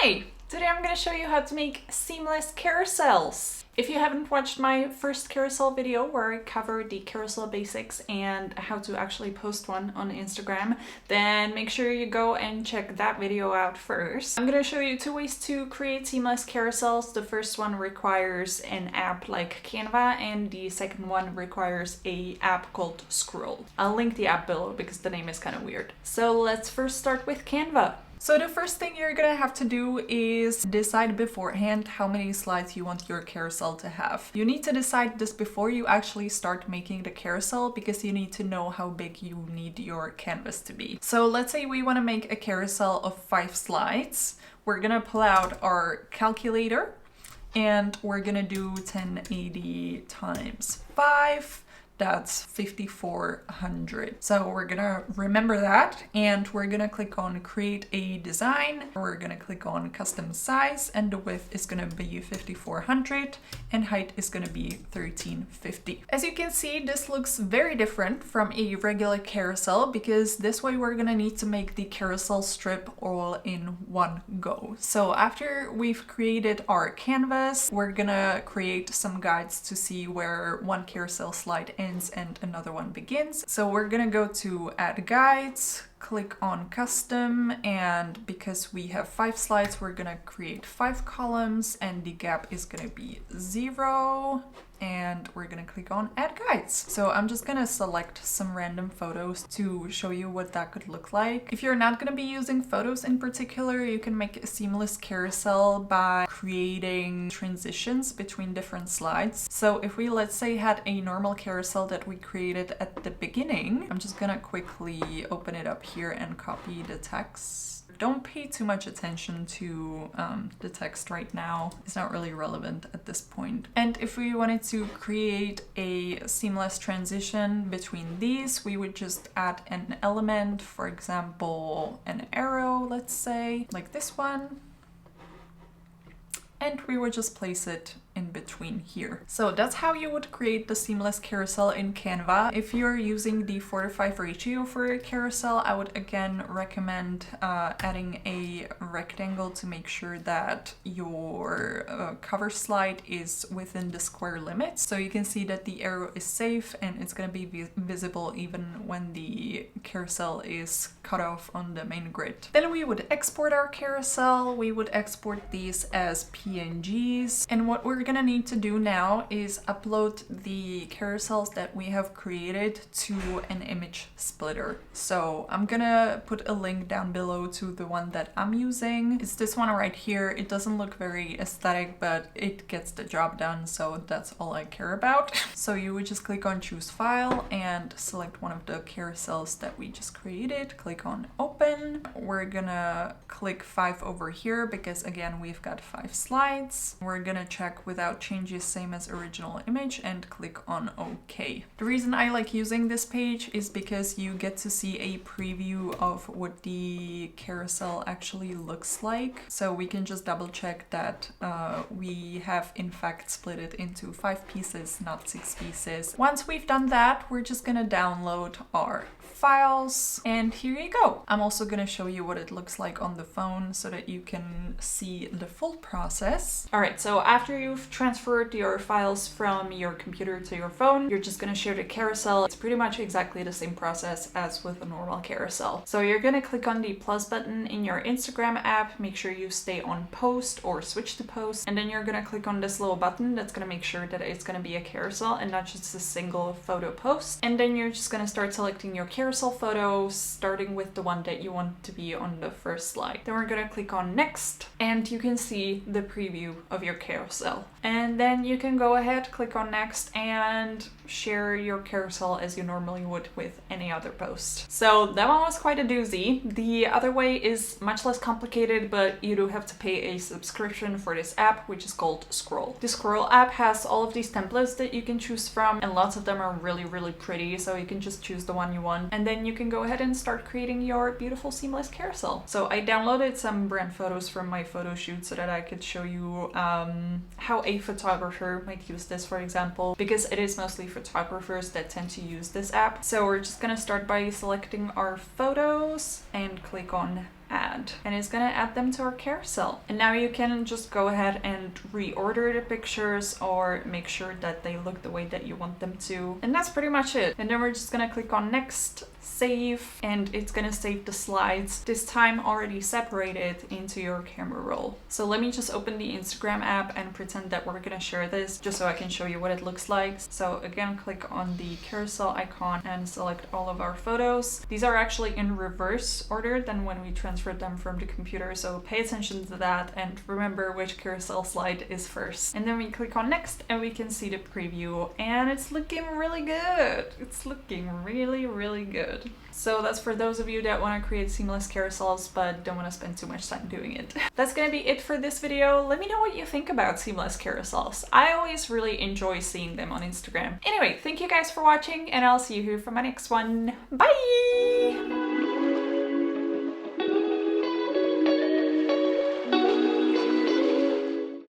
Hi! Today I'm going to show you how to make seamless carousels. If you haven't watched my first carousel video where I cover the carousel basics and how to actually post one on Instagram, then make sure you go and check that video out first. I'm going to show you two ways to create seamless carousels. The first one requires an app like Canva and the second one requires an app called SCRL. I'll link the app below because the name is kind of weird. So let's first start with Canva. So the first thing you're gonna have to do is decide beforehand how many slides you want your carousel to have. You need to decide this before you actually start making the carousel because you need to know how big you need your canvas to be. So let's say we want to make a carousel of 5 slides. We're gonna pull out our calculator and we're gonna do 1080 times 5. That's 5400. So we're gonna remember that and we're gonna click on create a design. We're gonna click on custom size and the width is gonna be 5400 and height is gonna be 1350. As you can see, this looks very different from a regular carousel because this way we're gonna need to make the carousel strip all in one go. So after we've created our canvas, we're gonna create some guides to see where one carousel slide ends and another one begins. So we're gonna go to add guides, click on custom, and because we have 5 slides, we're gonna create 5 columns and the gap is gonna be 0. And we're gonna click on add guides. So I'm just gonna select some random photos to show you what that could look like. If you're not gonna be using photos in particular, you can make a seamless carousel by creating transitions between different slides. So if we, let's say, had a normal carousel that we created at the beginning, I'm just gonna quickly open it up here and copy the text. Don't pay too much attention to the text right now. It's not really relevant at this point. And if we wanted to create a seamless transition between these, we would just add an element, for example, an arrow, let's say, like this one. And we would just place it in between here. So that's how you would create the seamless carousel in Canva. If you're using the 4:5 ratio for a carousel, I would again recommend adding a rectangle to make sure that your cover slide is within the square limits. So you can see that the arrow is safe and it's going to be visible even when the carousel is cut off on the main grid. Then we would export our carousel. We would export these as PNGs. And what we're gonna need to do now is upload the carousels that we have created to an image splitter. So I'm gonna put a link down below to the one that I'm using. It's this one right here. It doesn't look very aesthetic, but it gets the job done, so that's all I care about. So you would just click on choose file and select one of the carousels that we just created. Click on open. We're gonna click 5 over here because again we've got 5 slides. We're gonna check without changes, same as original image, and click on OK. The reason I like using this page is because you get to see a preview of what the carousel actually looks like. So we can just double check that we have in fact split it into 5 pieces, not 6 pieces. Once we've done that, we're just gonna download our files and here you go. I'm also gonna show you what it looks like on the phone so that you can see the full process. All right, so after you've transferred your files from your computer to your phone, you're just gonna share the carousel. It's pretty much exactly the same process as with a normal carousel. So you're gonna click on the plus button in your Instagram app, make sure you stay on post or switch to post, and then you're gonna click on this little button that's gonna make sure that it's gonna be a carousel and not just a single photo post. And then you're just gonna start selecting your carousel photos, starting with the one that you want to be on the first slide. Then we're gonna click on next and you can see the preview of your carousel. And then you can go ahead, click on next and share your carousel as you normally would with any other post. So that one was quite a doozy. The other way is much less complicated, but you do have to pay a subscription for this app, which is called SCRL. The SCRL app has all of these templates that you can choose from and lots of them are really, really pretty. So you can just choose the one you want and then you can go ahead and start creating your beautiful seamless carousel. So I downloaded some brand photos from my photo shoot so that I could show you how a photographer might use this, for example, because it is mostly photographers that tend to use this app. So we're just gonna start by selecting our photos and click on add, and it's gonna add them to our carousel. And now you can just go ahead and reorder the pictures or make sure that they look the way that you want them to. And that's pretty much it. And then we're just gonna click on next, save, and it's gonna save the slides, this time already separated into your camera roll. So let me just open the Instagram app and pretend that we're gonna share this just so I can show you what it looks like. So again, click on the carousel icon and select all of our photos. These are actually in reverse order than when we transferred them from the computer, so pay attention to that and remember which carousel slide is first. And then we click on next and we can see the preview, and it's looking really good. It's looking really, really good. So that's for those of you that want to create seamless carousels but don't want to spend too much time doing it. That's gonna be it for this video. Let me know what you think about seamless carousels. I always really enjoy seeing them on Instagram. Anyway, thank you guys for watching, and I'll see you here for my next one. Bye!